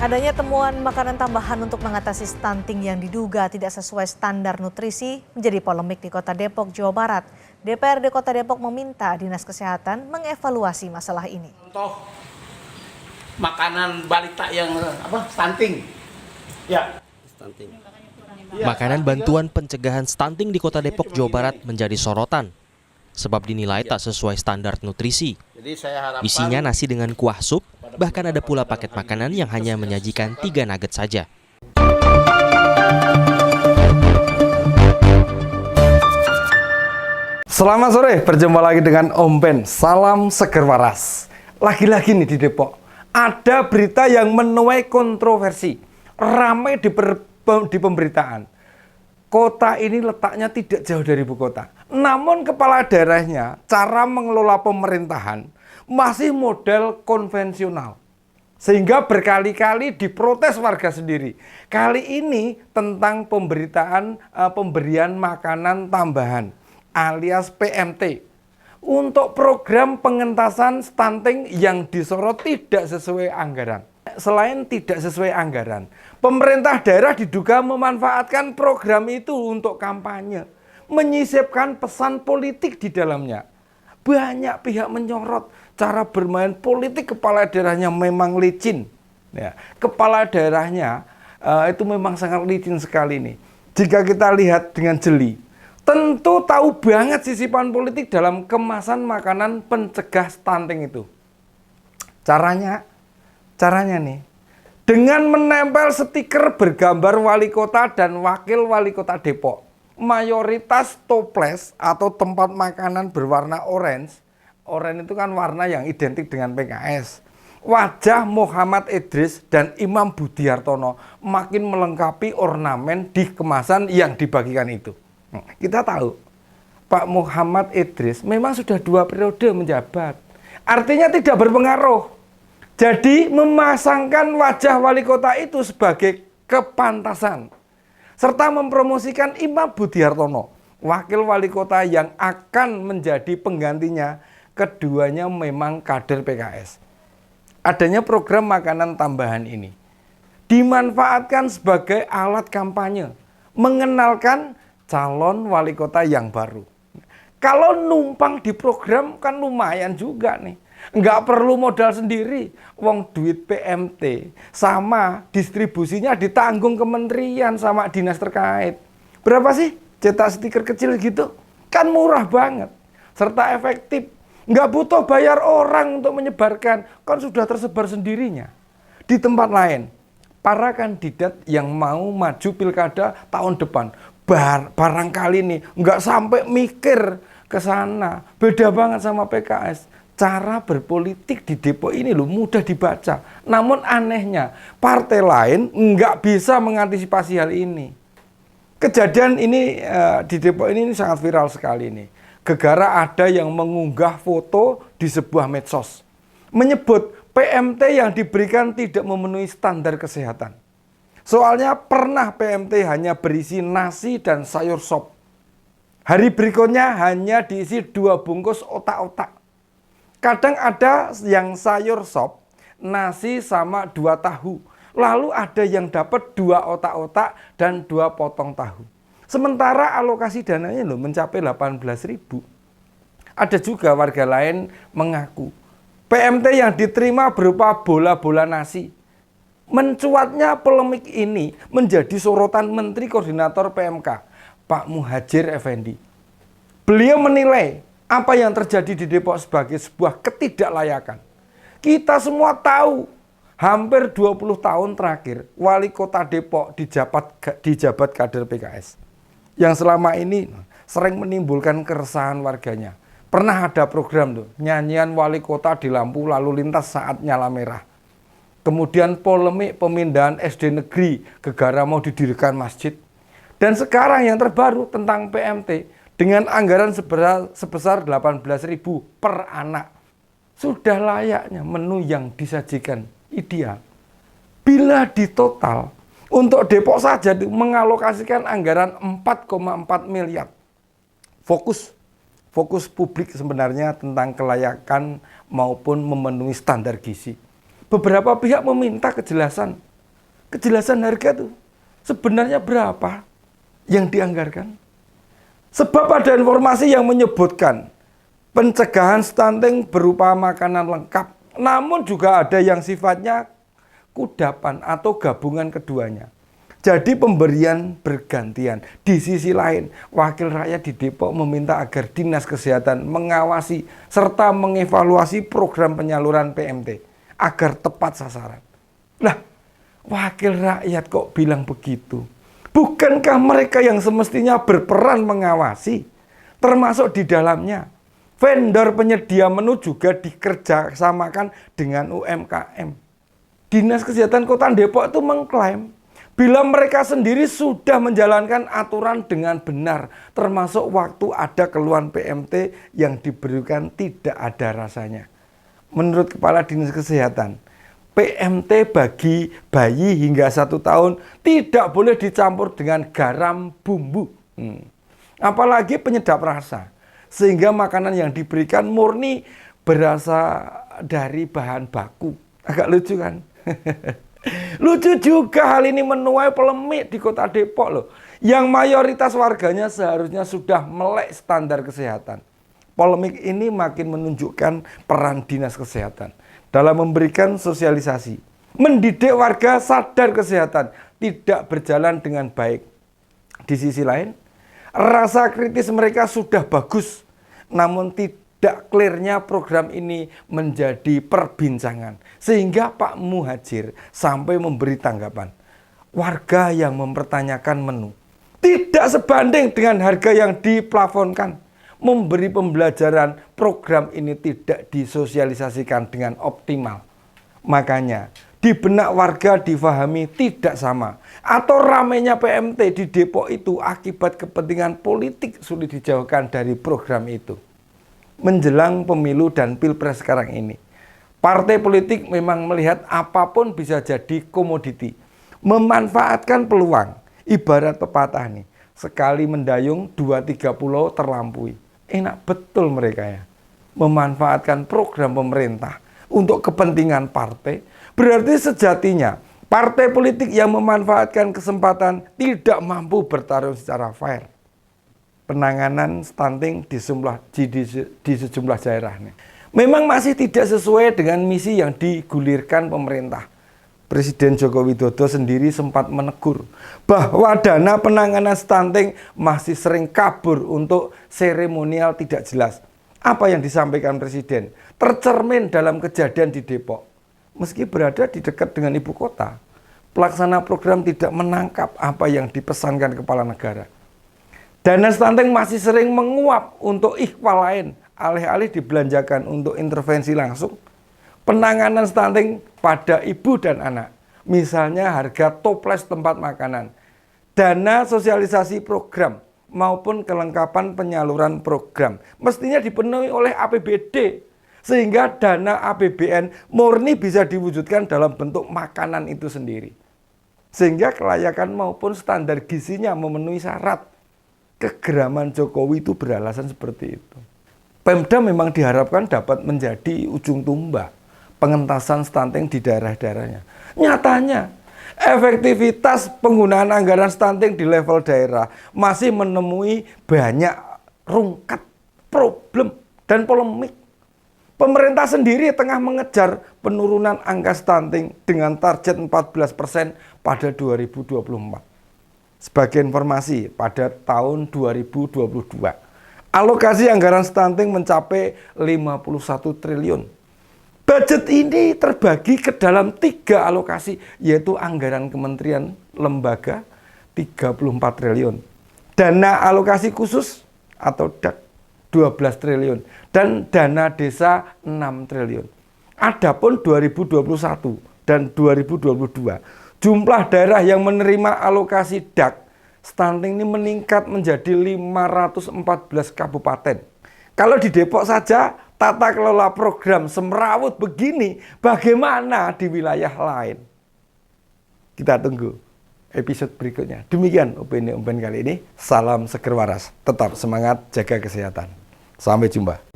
Adanya temuan makanan tambahan untuk mengatasi stunting yang diduga tidak sesuai standar nutrisi menjadi polemik di Kota Depok, Jawa Barat. DPRD Kota Depok meminta Dinas Kesehatan mengevaluasi masalah ini. Contoh makanan balita yang stunting. Ya. Stunting. Makanan bantuan pencegahan stunting di Kota Depok, Jawa Barat menjadi sorotan sebab dinilai tak sesuai standar nutrisi. Isinya nasi dengan kuah sup, bahkan ada pula paket makanan yang hanya menyajikan 3 nugget saja. Selamat sore, berjumpa lagi dengan Om Ben. Salam seger waras. Lagi-lagi nih di Depok, ada berita yang menuai kontroversi, ramai di pemberitaan. Kota ini letaknya tidak jauh dari ibu kota. Namun kepala daerahnya, cara mengelola pemerintahan masih model konvensional. Sehingga berkali-kali diprotes warga sendiri. Kali ini tentang pemberian makanan tambahan alias PMT. Untuk program pengentasan stunting yang disorot tidak sesuai anggaran. Selain tidak sesuai anggaran, pemerintah daerah diduga memanfaatkan program itu untuk kampanye, menyisipkan pesan politik di dalamnya. Banyak pihak menyorot cara bermain politik kepala daerahnya memang licin. Ya, kepala daerahnya itu memang sangat licin sekali nih. Jika kita lihat dengan jeli, tentu tahu banget sisipan politik dalam kemasan makanan pencegah stunting itu. Caranya nih, dengan menempel stiker bergambar wali kota dan wakil wali kota Depok, mayoritas toples atau tempat makanan berwarna orange. Orange itu kan warna yang identik dengan PKS. Wajah Muhammad Idris dan Imam Budi Hartono makin melengkapi ornamen di kemasan yang dibagikan itu. Kita tahu, Pak Muhammad Idris memang sudah 2 periode menjabat. Artinya tidak berpengaruh. Jadi memasangkan wajah wali kota itu sebagai kepantasan. Serta mempromosikan Imam Budi Hartono, wakil wali kota yang akan menjadi penggantinya. Keduanya memang kader PKS. Adanya program makanan tambahan ini dimanfaatkan sebagai alat kampanye, mengenalkan calon wali kota yang baru. Kalau numpang di program kan lumayan juga nih. Nggak perlu modal sendiri, wong duit PMT sama distribusinya ditanggung kementerian sama dinas terkait. Berapa sih cetak stiker kecil gitu? Kan murah banget, serta efektif. Nggak butuh bayar orang untuk menyebarkan, kan sudah tersebar sendirinya. Di tempat lain, para kandidat yang mau maju pilkada tahun depan, barangkali nih nggak sampai mikir ke sana. Beda banget sama PKS. Cara berpolitik di Depok ini loh mudah dibaca. Namun anehnya, partai lain nggak bisa mengantisipasi hal ini. Kejadian ini di Depok ini sangat viral sekali nih. Gegara ada yang mengunggah foto di sebuah medsos, menyebut PMT yang diberikan tidak memenuhi standar kesehatan. Soalnya pernah PMT hanya berisi nasi dan sayur sop. Hari berikutnya hanya diisi 2 bungkus otak-otak. Kadang ada yang sayur sop, nasi sama 2 tahu. Lalu ada yang dapat 2 otak-otak dan 2 potong tahu. Sementara alokasi dananya loh mencapai 18.000. Ada juga warga lain mengaku PMT yang diterima berupa bola-bola nasi. Mencuatnya polemik ini menjadi sorotan Menteri Koordinator PMK, Pak Muhadjir Effendi. Beliau menilai apa yang terjadi di Depok sebagai sebuah ketidaklayakan. Kita semua tahu, hampir 20 tahun terakhir, wali kota Depok dijabat kader PKS. Yang selama ini sering menimbulkan keresahan warganya. Pernah ada program tuh, nyanyian wali kota di lampu lalu lintas saat nyala merah. Kemudian polemik pemindahan SD negeri, gegara mau didirikan masjid. Dan sekarang yang terbaru tentang PMT, dengan anggaran sebesar 18.000 per anak. Sudah layaknya menu yang disajikan ideal. Bila ditotal, untuk Depok saja mengalokasikan anggaran 4,4 miliar. Fokus publik sebenarnya tentang kelayakan maupun memenuhi standar gizi. Beberapa pihak meminta kejelasan kejelasan harga tuh sebenarnya berapa yang dianggarkan. Sebab ada informasi yang menyebutkan pencegahan stunting berupa makanan lengkap, namun juga ada yang sifatnya kudapan atau gabungan keduanya. Jadi pemberian bergantian. Di sisi lain, wakil rakyat di Depok meminta agar Dinas Kesehatan mengawasi serta mengevaluasi program penyaluran PMT agar tepat sasaran. Lah, wakil rakyat kok bilang begitu? Bukankah mereka yang semestinya berperan mengawasi, termasuk di dalamnya vendor penyedia menu juga dikerjasamakan dengan UMKM. Dinas Kesehatan Kota Depok itu mengklaim bila mereka sendiri sudah menjalankan aturan dengan benar, termasuk waktu ada keluhan PMT yang diberikan tidak ada rasanya. Menurut Kepala Dinas Kesehatan, PMT bagi bayi hingga 1 tahun tidak boleh dicampur dengan garam bumbu. Apalagi penyedap rasa. Sehingga makanan yang diberikan murni berasal dari bahan baku. Agak lucu kan? Lucu juga hal ini menuai polemik di Kota Depok loh. Yang mayoritas warganya seharusnya sudah melek standar kesehatan. Polemik ini makin menunjukkan peran Dinas Kesehatan dalam memberikan sosialisasi. Mendidik warga sadar kesehatan tidak berjalan dengan baik. Di sisi lain, rasa kritis mereka sudah bagus, namun tidak clearnya program ini menjadi perbincangan. Sehingga Pak Muhadjir sampai memberi tanggapan. Warga yang mempertanyakan menu tidak sebanding dengan harga yang diplafonkan. Memberi pembelajaran program ini tidak disosialisasikan dengan optimal. Makanya di benak warga difahami tidak sama. Atau ramainya PMT di Depok itu akibat kepentingan politik sulit dijauhkan dari program itu. Menjelang pemilu dan pilpres sekarang ini, partai politik memang melihat apapun bisa jadi komoditi. Memanfaatkan peluang, ibarat pepatah nih, sekali mendayung 2-3 pulau terlampaui. Enak betul mereka ya. Memanfaatkan program pemerintah untuk kepentingan partai, berarti sejatinya partai politik yang memanfaatkan kesempatan tidak mampu bertarung secara fair. Penanganan stunting di sejumlah daerah nih memang masih tidak sesuai dengan misi yang digulirkan pemerintah. Presiden Joko Widodo sendiri sempat menegur bahwa dana penanganan stunting masih sering kabur untuk seremonial tidak jelas. Apa yang disampaikan Presiden tercermin dalam kejadian di Depok. Meski berada di dekat dengan ibu kota, pelaksana program tidak menangkap apa yang dipesankan kepala negara. Dana stunting masih sering menguap untuk ikhwal lain, alih-alih dibelanjakan untuk intervensi langsung. Penanganan stunting pada ibu dan anak, misalnya harga toples tempat makanan, dana sosialisasi program, maupun kelengkapan penyaluran program, mestinya dipenuhi oleh APBD, sehingga dana APBN murni bisa diwujudkan dalam bentuk makanan itu sendiri. Sehingga kelayakan maupun standar gizinya memenuhi syarat. Kegeraman Jokowi itu beralasan seperti itu. Pemda memang diharapkan dapat menjadi ujung tombak pengentasan stunting di daerah-daerahnya. Nyatanya, efektivitas penggunaan anggaran stunting di level daerah masih menemui banyak rungkat, problem, dan polemik. Pemerintah sendiri tengah mengejar penurunan angka stunting dengan target 14% pada 2024. Sebagai informasi, pada tahun 2022, alokasi anggaran stunting mencapai 51 triliun. Budget ini terbagi ke dalam 3 alokasi, yaitu anggaran kementerian lembaga 34 triliun, dana alokasi khusus atau DAK 12 triliun, dan dana desa 6 triliun. Adapun 2021 dan 2022, jumlah daerah yang menerima alokasi DAK stunting ini meningkat menjadi 514 kabupaten. Kalau di Depok saja tata kelola program semrawut begini, bagaimana di wilayah lain? Kita tunggu episode berikutnya. Demikian opini kali ini. Salam seger waras. Tetap semangat, jaga kesehatan. Sampai jumpa.